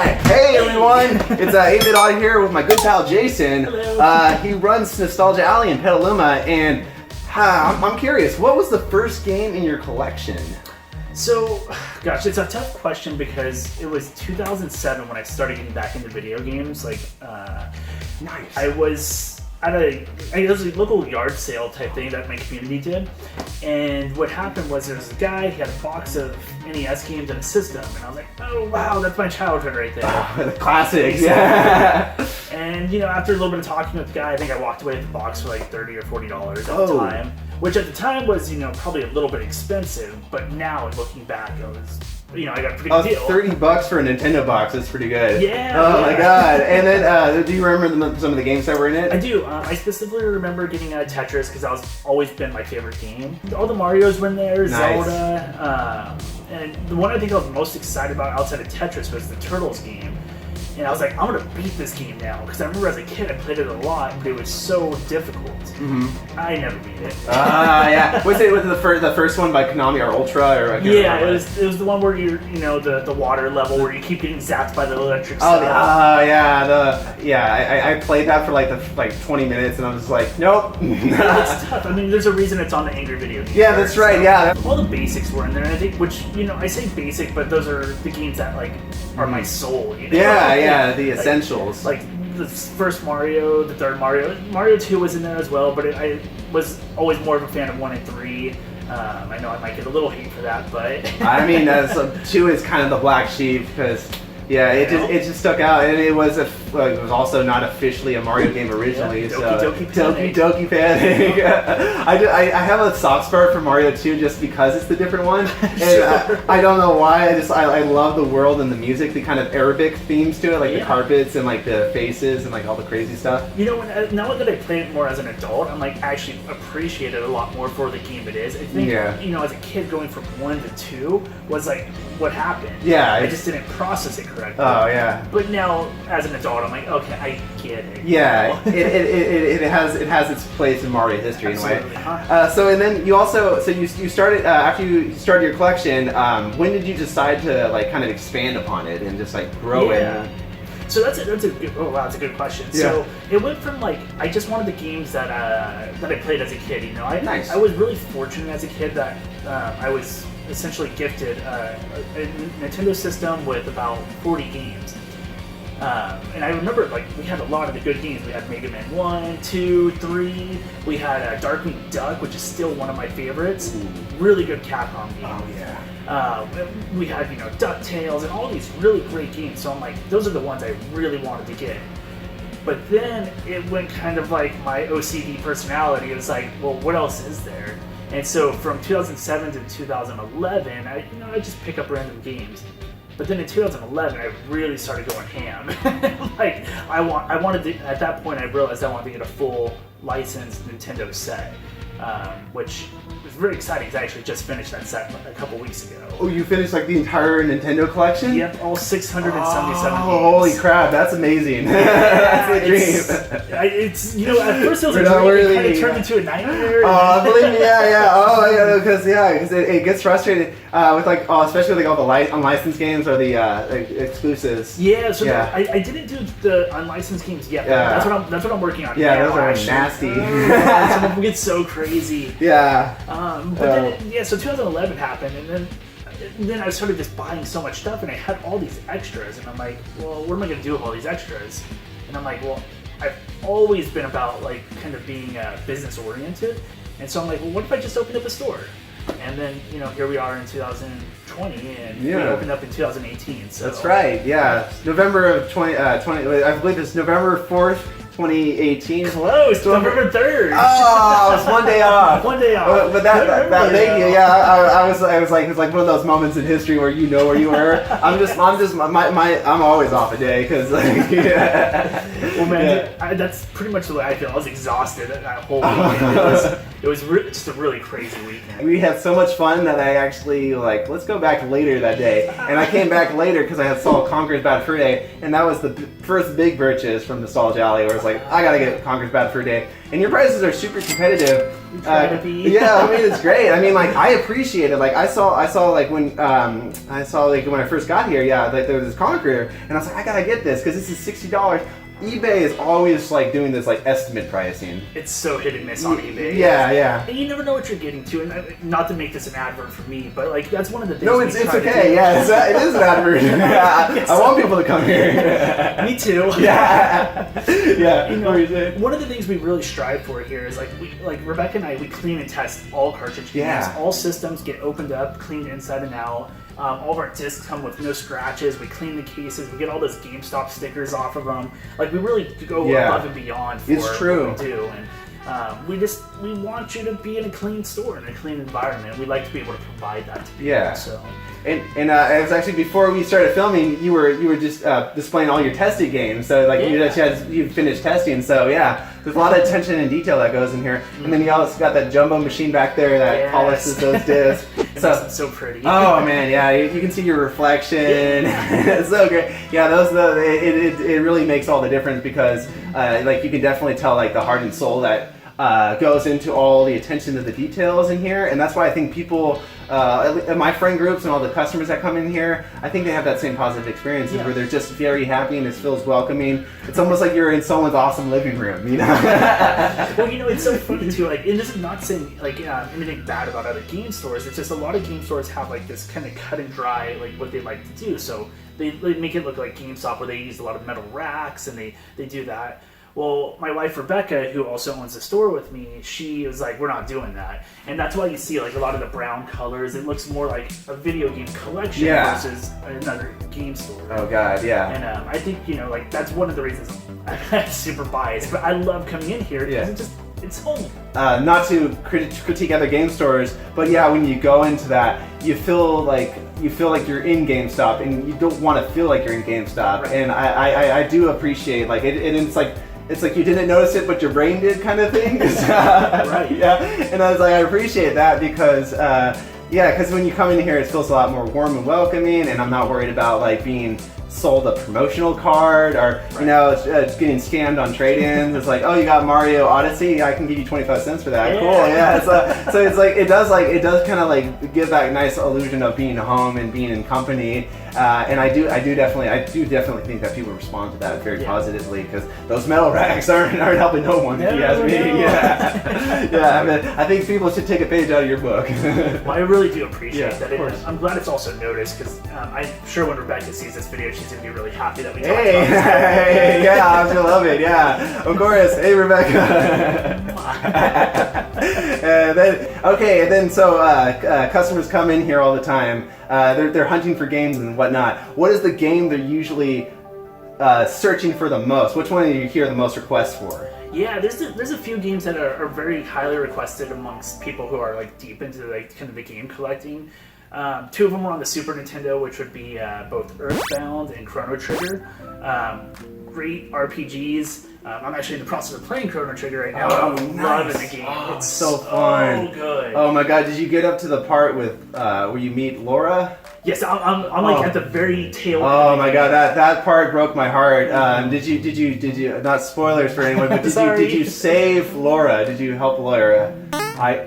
Alright, hey everyone! It's 8-Bit Odd here with my good pal Jason. Hello. He runs Nostalgia Alley in Petaluma, and I'm curious, what was the first game in your collection? So, gosh, it's a tough question because it was 2007 when I started getting back into video games. Nice. I was at a local yard sale type thing that my community did, and what happened was there was a guy, he had a box of NES games and a system, and I was like, oh wow, that's my childhood right there. The classics, yeah. And after a little bit of talking with the guy, I think I walked away with the box for like $30 or $40 at the time, which at the time was probably a little bit expensive, but now looking back, it was I got a pretty good deal. $30 for a Nintendo box is pretty good. Yeah. Oh my god. And then, do you remember some of the games that were in it? I do. I specifically remember getting Tetris because that was always been my favorite game. All the Marios were in there, Nice. Zelda, and the one I think I was most excited about outside of Tetris was the Turtles game. And I was like, I'm gonna beat this game now because I remember as a kid I played it a lot, but it was so difficult. Mm-hmm. I never beat it. Yeah. Was it the first one by Konami or Ultra or? Yeah, it was the one where you're the water level where you keep getting zapped by the electric stuff. I played that for like 20 minutes and I was like, nope. It's tough. I mean, there's a reason it's on the Angry Video Game. Yeah, that's right. Yeah. All the basics were in there, and I think, which I say basic, but those are the games that are my soul. Yeah, the essentials. Like the first Mario, the third Mario 2 was in there as well, but I was always more of a fan of 1 and 3. I know I might get a little hate for that, but I mean, 2 is kind of the black sheep because it just stuck out, and it was also not officially a Mario game originally. Doki Doki Panic. I have a soft spot for Mario 2 just because it's the different one, and Sure. I don't know why. I love the world and the music, the kind of Arabic themes to it, like the carpets and like the faces and like all the crazy stuff. Now that I play it more as an adult, I'm actually appreciate it a lot more for the game it is. I think as a kid going from 1 to 2 was like what happened. Yeah, I just didn't process it correctly. Oh yeah. But now as an adult, I'm like, okay, I get it. Yeah, it has its place in Mario history. Absolutely. In a way. So and then you also you started after you started your collection. When did you decide to kind of expand upon it and just grow it? So that's a good question. Yeah. So it went from I just wanted the games that I played as a kid. Nice. I was really fortunate as a kid that I was essentially gifted a Nintendo system with about 40 games. And I remember we had a lot of the good games. We had Mega Man 1, 2, 3. We had Darkwing Duck, which is still one of my favorites. Ooh. Really good Capcom game. Oh yeah. We had DuckTales and all these really great games. So I'm like, those are the ones I really wanted to get. But then it went kind of like my OCD personality. It was like, well, what else is there? And so from 2007 to 2011, I just pick up random games. But then in 2011, I really started going ham. I wanted to, at that point, I realized I wanted to get a full licensed Nintendo set, which was very exciting because I actually just finished that set a couple weeks ago. Oh, you finished the entire Nintendo collection? Yep, all 677 games. Holy crap, that's amazing. That's a dream. It's at first it was a dream, it kind of turned into a nightmare. Believe me, because it gets frustrating with especially with all the unlicensed games or the exclusives. Yeah, so I didn't do the unlicensed games yet. Yeah. That's what I'm working on. Yeah, now, those are actually. nasty. Some of them get so crazy. Yeah. So 2011 happened, and then I started just buying so much stuff, and I had all these extras, and I'm like, well, what am I going to do with all these extras? And I'm like, well, I've always been about kind of being business oriented, and so I'm like, well, what if I just opened up a store? And then here we are in 2020, and we opened up in 2018. So that's right. Yeah, November of 20. I believe it's November 4th. 2018. Close. November 3rd. Oh, it's one day off. One day off. But that thank you. Yeah, I was like, it's like one of those moments in history where you know where you were. I'm always off a day because Well, man, that's pretty much the way I feel. I was exhausted that whole weekend. It was just a really crazy weekend. We had so much fun that I actually let's go back later that day, and I came back later because I had saw Conquer's Bad Fur Day, and that was the first big purchase from Nostalgia Alley, where it's like, I gotta get Conker's Bad Fur Day. And your prices are super competitive. We try to be. Yeah, I mean it's great. I mean, like I appreciate it. Like I saw like when when I first got here, yeah, like there was this Conqueror, and I was like, I gotta get this because this is $60. eBay is always like doing this like estimate pricing. It's so hit and miss on eBay. Yeah. And you never know what you're getting to. And not to make this an advert for me, but like that's one of the things. No, it's okay. Yeah, it is an advert. Yeah, I want people to come here. Me too. Yeah. You know, one of the things we really strive for here is like Rebecca and I, we clean and test all cartridge games. All systems get opened up, cleaned inside and out. All of our discs come with no scratches. We clean the cases. We get all those GameStop stickers off of them. Like we really go above and beyond for what we do. And we want you to be in a clean store, in a clean environment. We like to be able to provide that to people. So. And it was actually before we started filming, you were just displaying all your tested games. So like you finished testing. So yeah, there's a lot of attention and detail that goes in here. And then you also got that jumbo machine back there that polishes those discs. It's so pretty. Oh man, yeah, you can see your reflection. It's so great. Yeah, it really makes all the difference because like you can definitely tell like the heart and soul that goes into all the attention to the details in here, and that's why I think people, my friend groups and all the customers that come in here, I think they have that same positive experience where they're just very happy and it feels welcoming. It's almost like you're in someone's awesome living room, you know? Well, you know, it's so funny too. Like, and this is not saying like anything bad about other game stores. It's just a lot of game stores have like this kind of cut and dry like what they like to do. So they make it look like GameStop where they use a lot of metal racks and they do that. Well, my wife Rebecca, who also owns the store with me, she was like, we're not doing that. And that's why you see like a lot of the brown colors. It looks more like a video game collection versus another game store. Oh god, yeah. And I think, you know, like that's one of the reasons I'm super biased, but I love coming in here because it's home. Not to critique other game stores, but yeah, when you go into that, you feel like you're in GameStop, and you don't want to feel like you're in GameStop. Right. And I do appreciate like it's like you didn't notice it, but your brain did, kind of thing. Right. Yeah. And I was like, I appreciate that because because when you come in here, it feels a lot more warm and welcoming, and I'm not worried about like being sold a promotional card or you know it's getting scammed on trade-ins. It's like, oh, you got Mario Odyssey, I can give you 25 cents for that. Cool. Yeah. So it's like it does kind of like give that nice illusion of being home and being in company. And I do definitely think that people respond to that very positively because those metal racks aren't helping no one. If you ask me. Yeah. I mean, I think people should take a page out of your book. Well, I really do appreciate that. I'm glad it's also noticed because I'm sure when Rebecca sees this video, she's gonna be really happy that we talked about this. Yeah, I'm gonna love it. Yeah, of course. Hey, Rebecca. And then customers come in here all the time. They're hunting for games and whatnot. What is the game they're usually searching for the most? Which one do you hear the most requests for? Yeah, there's a few games that are very highly requested amongst people who are like deep into like kind of the game collecting. Two of them were on the Super Nintendo, which would be both Earthbound and Chrono Trigger. Great RPGs. I'm actually in the process of playing Chrono Trigger right now. I'm loving the game. It's so fun. So good. Oh my god, did you get up to the part with where you meet Laura? Yes, I'm like at the very tail end. Oh my god, that part broke my heart. Did you not spoilers for anyone, but did you save Laura? Did you help Laura? I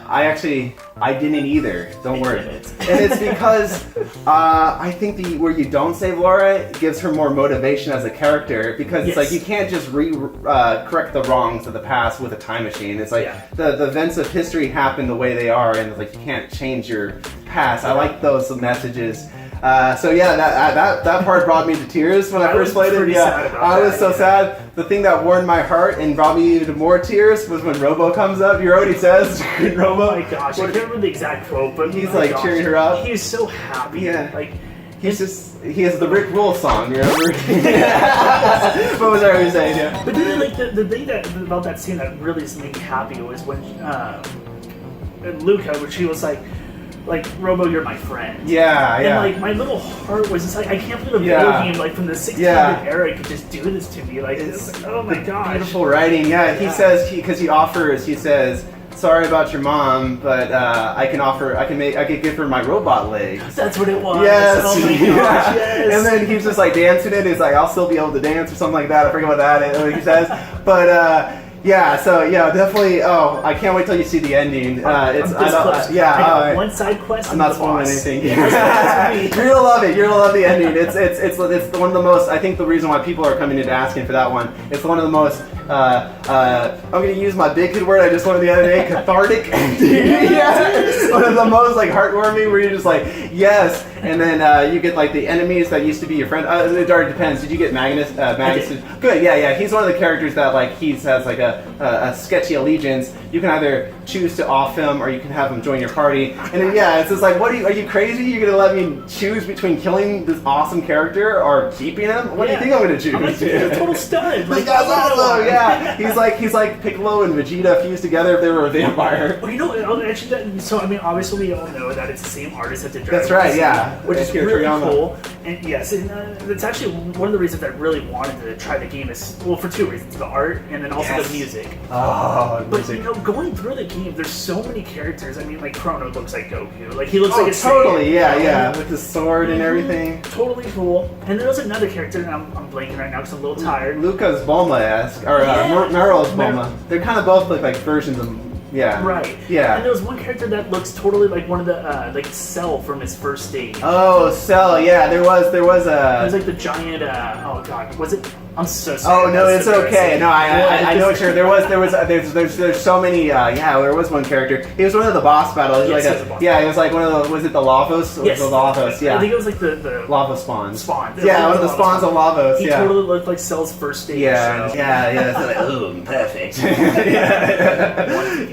actually didn't either. Don't worry. And it's because I think where you don't save Laura, it gives her more motivation as a character because it's like you can't just correct the wrongs of the past with a time machine. It's like the events of history happen the way they are, and it's like you can't change your past. I like those messages. So yeah, that part brought me to tears when I first played it. Yeah, I was so sad. The thing that warmed my heart and brought me to more tears was when Robo comes up. You already says Robo. Oh my gosh, I can't remember the exact quote, but he's like cheering her up. He's so happy. Yeah, like he has the Rick Roll song. You remember? What was I saying? Yeah. But then like the thing about that scene that really made me happy was when Luca, which he was like, Robo, you're my friend. Yeah. And like my little heart was just like, I can't believe a video game like from the 1600 era could just do this to me. Like, it's like, oh my gosh. Beautiful writing. Yeah, he says he says, sorry about your mom, but I could give her my robot legs. That's what it was. Yes. Oh my gosh, yes. And then he's just like dancing it. He's like, I'll still be able to dance or something like that. I forget what he says. But yeah, so yeah, definitely. Oh, I can't wait till you see the ending. I got one side quest. I'm not spoiling anything. You're gonna love it. You're gonna love the ending. It's one of the most. I think the reason why people are coming in asking for that one. It's one of the most. I'm gonna use my big kid word I just learned the other day. Cathartic. Yeah. One of the most like heartwarming where you're just like yes, and then you get like the enemies that used to be your friend. It already depends. Did you get Magnus? Good. Yeah. He's one of the characters that like he has like a sketchy allegiance. You can either choose to off him or you can have him join your party. And then, yeah, it's just like, are you crazy? You're gonna let me choose between killing this awesome character or keeping him? What do you think I'm gonna choose? I'm like, he's a total stud. This guy's awesome. Yeah, he's like Piccolo and Vegeta fused together if they were a vampire. Well, you know, actually, so I mean, obviously we all know that it's the same artist that did Dragon That's right. Ball Z, Yeah, which is really cool. And yes, and it's actually one of the reasons I really wanted to try the game is for two reasons: the art and then also the music. Oh, but you know, going through the game, there's so many characters. I mean, like Chrono looks like Goku. Like he looks like a totally. Saiyan, Yeah, with the sword and everything. Totally cool. And there was another character, and I'm blanking right now because I'm a little tired. Luca's Bulma-esque, or Meryl's Bulma. They kind of both look like versions of. Yeah. Right. Yeah. And there was one character that looks totally like one of the like Cell from his first stage. Oh, Cell. Yeah, there was a. It was like the giant. Oh God, was it? I'm so sorry. Oh no, it's okay. No, I know what you're. There's so many. There was one character. He was one of the boss battles. Yes, he was like one of the. Was it the Lavos? Yes. The Lavos. Yeah. I think it was like the lava spawns. Spawn. Yeah, one of the spawns of Lavos. He totally looked like Cell's first stage. Yeah. So. Yeah. So like, ooh, perfect.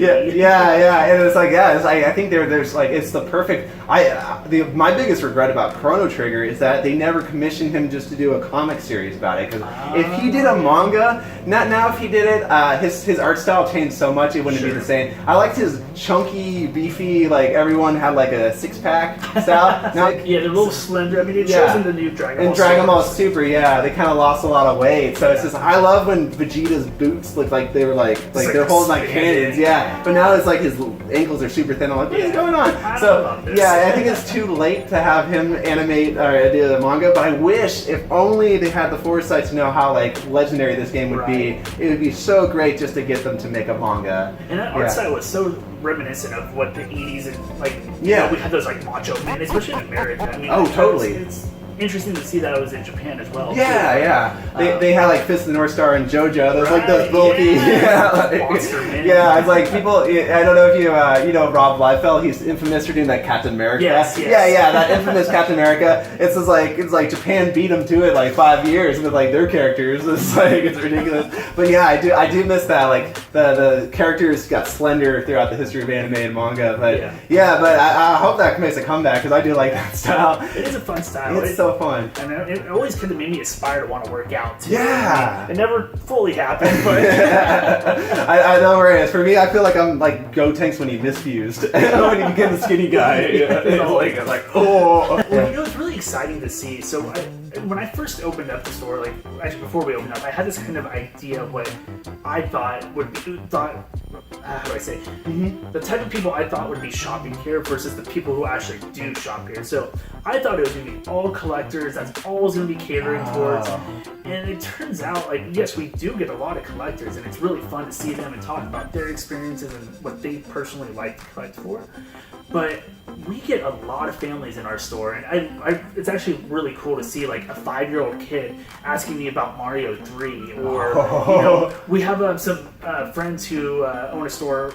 Yeah. And it's like I think there's like it's the perfect. My biggest regret about Chrono Trigger is that they never commissioned him just to do a comic series about it because if he did a manga, not now if he did it, his art style changed so much it wouldn't be the same. I liked his chunky, beefy, like everyone had like a six-pack style. Now, yeah, they're a little slender. I mean, it shows in the new Dragon Ball. And Dragon Ball Super, yeah, they kind of lost a lot of weight. So it's just I love when Vegeta's boots look like they were like they're holding like cannons, yeah. But now it's like his ankles are super thin. I'm like, what is going on? I think it's too late to have him animate or do the manga. But I wish, if only they had the foresight to know how like legendary this game would be. It would be so great just to get them to make a manga. And that art style was so reminiscent of what the 80s and like we had those like macho men, especially in America. I mean, totally. It's interesting to see that it was in Japan as well. They had like Fist of the North Star and JoJo. Those like those bulky. Monster men. Yeah, it's like people. I don't know if you know Rob Liefeld. He's infamous for doing that Captain America. Yes. Yeah, that infamous Captain America. It's like Japan beat them to it like 5 years with like their characters. It's ridiculous. But yeah, I do miss that. Like the characters got slender throughout the history of anime and manga. But but I hope that makes a comeback because I do like that style. It is a fun style. It's so fun. And it always kind of made me aspire to want to work out too. Yeah. I mean, it never fully happened, but I know where it is. For me, I feel like I'm like Gotenks when he misfused. When he became the skinny guy. It's like oh. Well, you know, it's really exciting to see. So when I first opened up the store, like actually before we opened up, I had this kind of idea of what I thought would be how do I say? The type of people I thought would be shopping here versus the people who actually do shop here. So I thought it was going to be all collectors. That's all it's going to be catering towards. And it turns out, like, yes, we do get a lot of collectors, and it's really fun to see them and talk about their experiences and what they personally like to collect for. But we get a lot of families in our store, and it's actually really cool to see like a 5-year-old kid asking me about Mario 3, or you know, we have some friends who own a store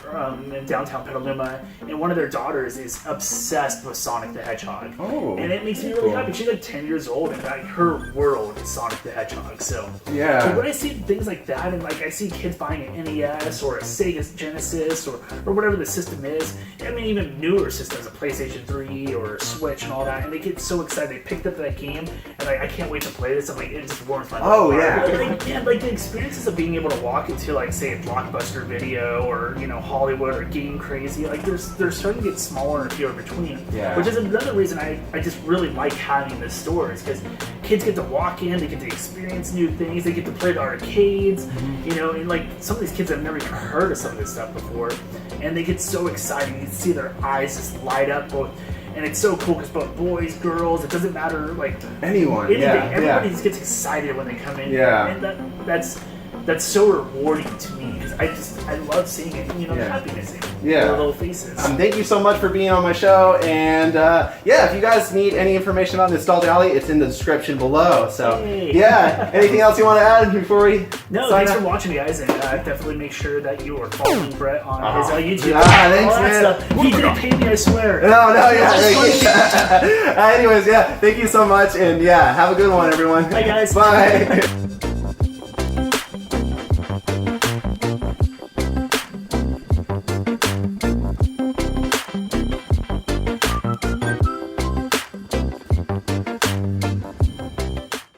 in downtown Petaluma, and one of their daughters is obsessed with Sonic the Hedgehog, and it makes me really happy. She's like 10 years old, and like her world is Sonic the Hedgehog. So when I see things like that, and like I see kids buying an NES or a Sega Genesis or whatever the system is, I mean even newer systems, a PlayStation 3 or a Switch and all that, and they get so excited. They picked up that game, and like I can't wait to play this. I'm like, it just warms my heart. Like the experiences of being able to walk into like say a Blockbuster Video or Hollywood or Game Crazy, like they're starting to get smaller and fewer between. Which is another reason I just really like having this store, is because kids get to walk in, they get to experience new things, they get to play the arcades, and like some of these kids have never even heard of some of this stuff before. and they get so excited. You can see their eyes just light up, and it's so cool because both boys, girls, it doesn't matter, like anyone, anything. yeah, Everybody just gets excited when they come in. Yeah. And that's so rewarding to me because I love seeing it, the happiness in their little faces. Thank you so much for being on my show, and if you guys need any information on Nostalgia Alley, it's in the description below. So anything else you want to add before we? No, thanks for watching, guys, and definitely make sure that you are following Brett on his YouTube. Thanks, all that man. Stuff. He didn't pay me, I swear. No, anyways, thank you so much, and have a good one, everyone. Bye, guys. Bye.